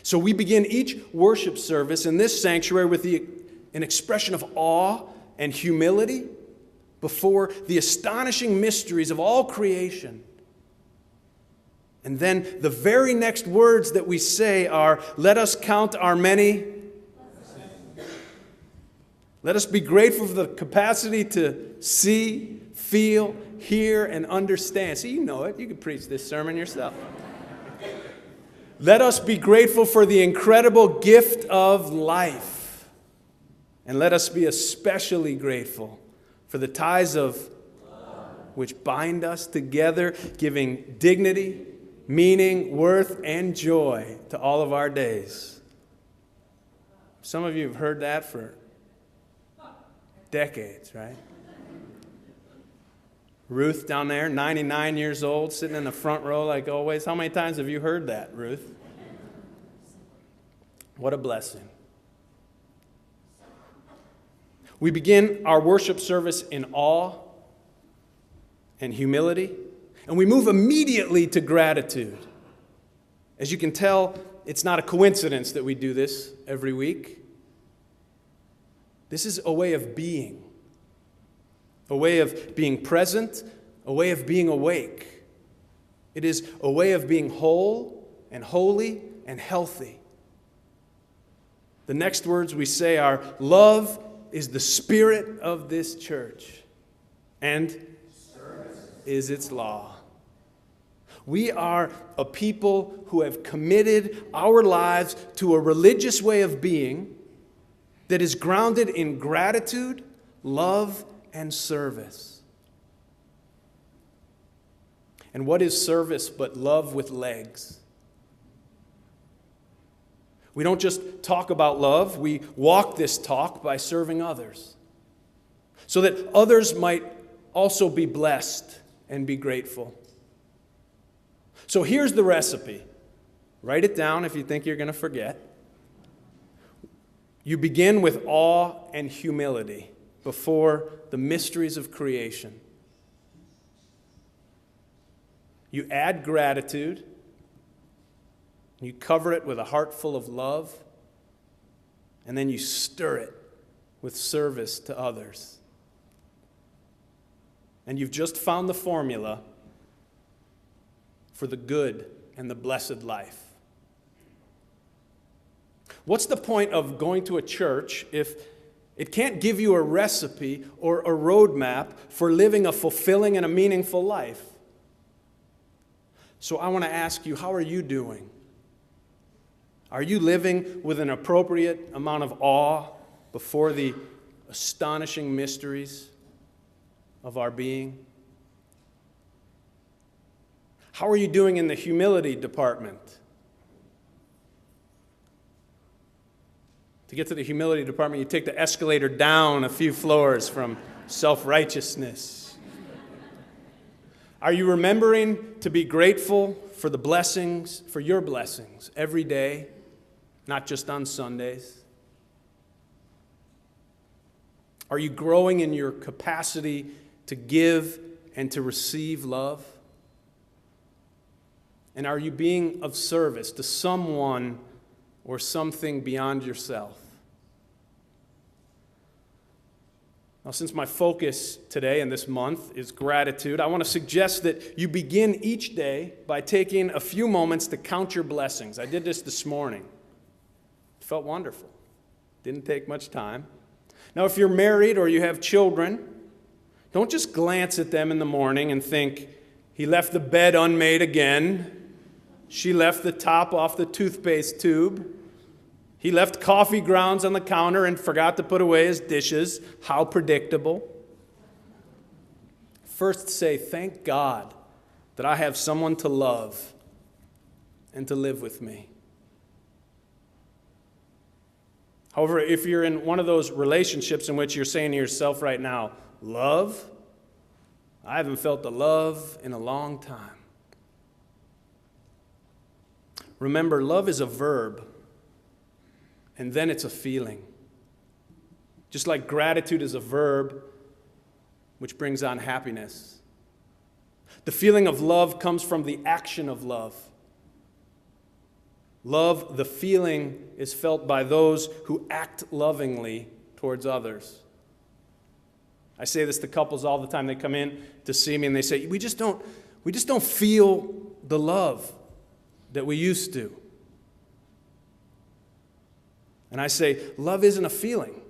So we begin each worship service in this sanctuary with an expression of awe and humility before the astonishing mysteries of all creation. And then the very next words that we say are, let us count our many. Let us be grateful for the capacity to see, feel, hear, and understand. See, you know it. You can preach this sermon yourself. Let us be grateful for the incredible gift of life. And let us be especially grateful for the ties of love which bind us together, giving dignity, meaning, worth, and joy to all of our days. Some of you have heard that for decades, right? Ruth down there, 99 years old, sitting in the front row like always. How many times have you heard that, Ruth? What a blessing. We begin our worship service in awe and humility, and we move immediately to gratitude. As you can tell, it's not a coincidence that we do this every week. This is a way of being. A way of being present, a way of being awake. It is a way of being whole and holy and healthy. The next words we say are, love is the spirit of this church, and service is its law. We are a people who have committed our lives to a religious way of being that is grounded in gratitude, love, and service. And what is service but love with legs? We don't just talk about love, we walk this talk by serving others, so that others might also be blessed and be grateful. So here's the recipe. Write it down if you think you're going to forget. You begin with awe and humility before the mysteries of creation. You add gratitude. You cover it with a heart full of love. And then you stir it with service to others. And you've just found the formula for the good and the blessed life. What's the point of going to a church if it can't give you a recipe or a roadmap for living a fulfilling and a meaningful life? So I want to ask you, how are you doing? Are you living with an appropriate amount of awe before the astonishing mysteries of our being? How are you doing in the humility department? To get to the humility department, you take the escalator down a few floors from self-righteousness. Are you remembering to be grateful for the blessings, for your blessings, every day, not just on Sundays? Are you growing in your capacity to give and to receive love? And are you being of service to someone or something beyond yourself? Now, since my focus today and this month is gratitude, I want to suggest that you begin each day by taking a few moments to count your blessings. I did this morning. It felt wonderful. Didn't take much time. Now, if you're married or you have children, don't just glance at them in the morning and think, he left the bed unmade again. She left the top off the toothpaste tube. He left coffee grounds on the counter and forgot to put away his dishes. How predictable. First say, thank God that I have someone to love and to live with me. However, if you're in one of those relationships in which you're saying to yourself right now, love? I haven't felt the love in a long time. Remember, love is a verb, and then it's a feeling. Just like gratitude is a verb, which brings on happiness. The feeling of love comes from the action of love. Love, the feeling, is felt by those who act lovingly towards others. I say this to couples all the time. They come in to see me and they say, we just don't feel the love that we used to. And I say, love isn't a feeling.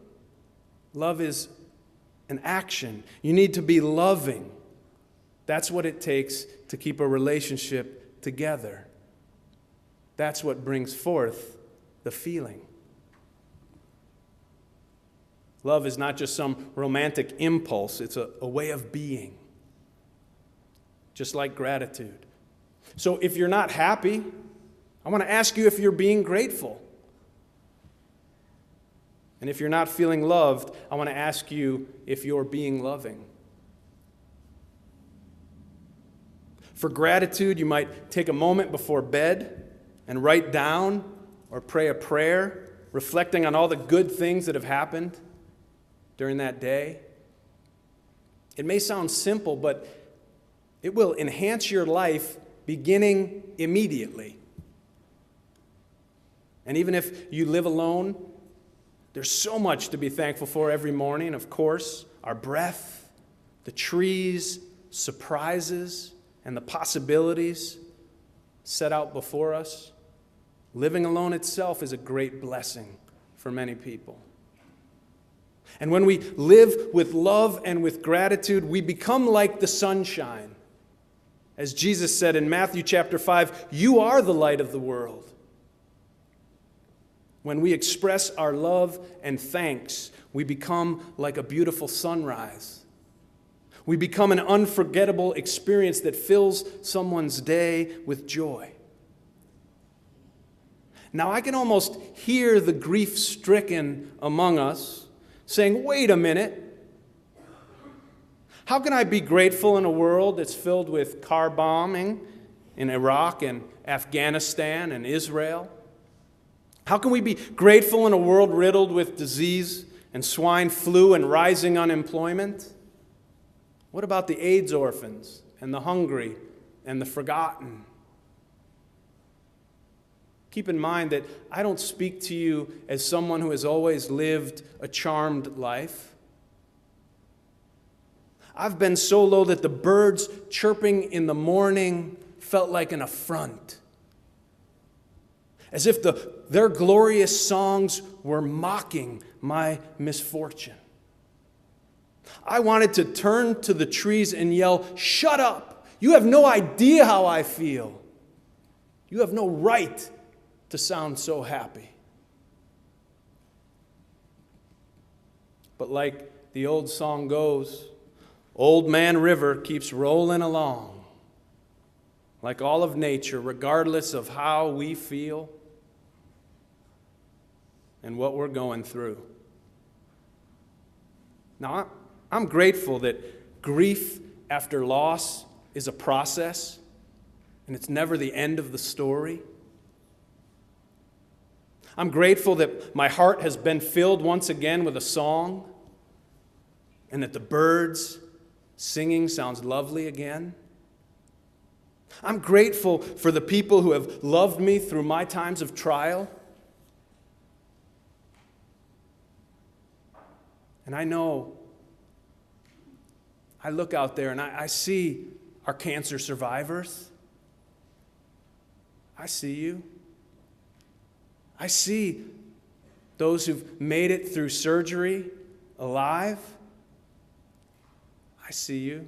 Love is an action. You need to be loving. That's what it takes to keep a relationship together. That's what brings forth the feeling. Love is not just some romantic impulse. It's a way of being. Just like gratitude. So if you're not happy, I want to ask you if you're being grateful. And if you're not feeling loved, I want to ask you if you're being loving. For gratitude, you might take a moment before bed and write down or pray a prayer, reflecting on all the good things that have happened during that day. It may sound simple, but it will enhance your life beginning immediately. And even if you live alone, there's so much to be thankful for every morning. Of course, our breath, the trees, surprises, and the possibilities set out before us. Living alone itself is a great blessing for many people. And when we live with love and with gratitude, we become like the sunshine. As Jesus said in Matthew chapter 5, you are the light of the world. When we express our love and thanks, we become like a beautiful sunrise. We become an unforgettable experience that fills someone's day with joy. Now, I can almost hear the grief-stricken among us saying, wait a minute. How can I be grateful in a world that's filled with car bombing in Iraq and Afghanistan and Israel? How can we be grateful in a world riddled with disease and swine flu and rising unemployment? What about the AIDS orphans and the hungry and the forgotten? Keep in mind that I don't speak to you as someone who has always lived a charmed life. I've been so low that the birds chirping in the morning felt like an affront. As if their glorious songs were mocking my misfortune. I wanted to turn to the trees and yell, "Shut up! You have no idea how I feel. You have no right to sound so happy." But like the old song goes, Old Man River keeps rolling along. Like all of nature, regardless of how we feel and what we're going through. Now, I'm grateful that grief after loss is a process, and it's never the end of the story. I'm grateful that my heart has been filled once again with a song, and that the birds singing sounds lovely again. I'm grateful for the people who have loved me through my times of trial. And I know, I look out there and I see our cancer survivors. I see you. I see those who've made it through surgery alive. I see you.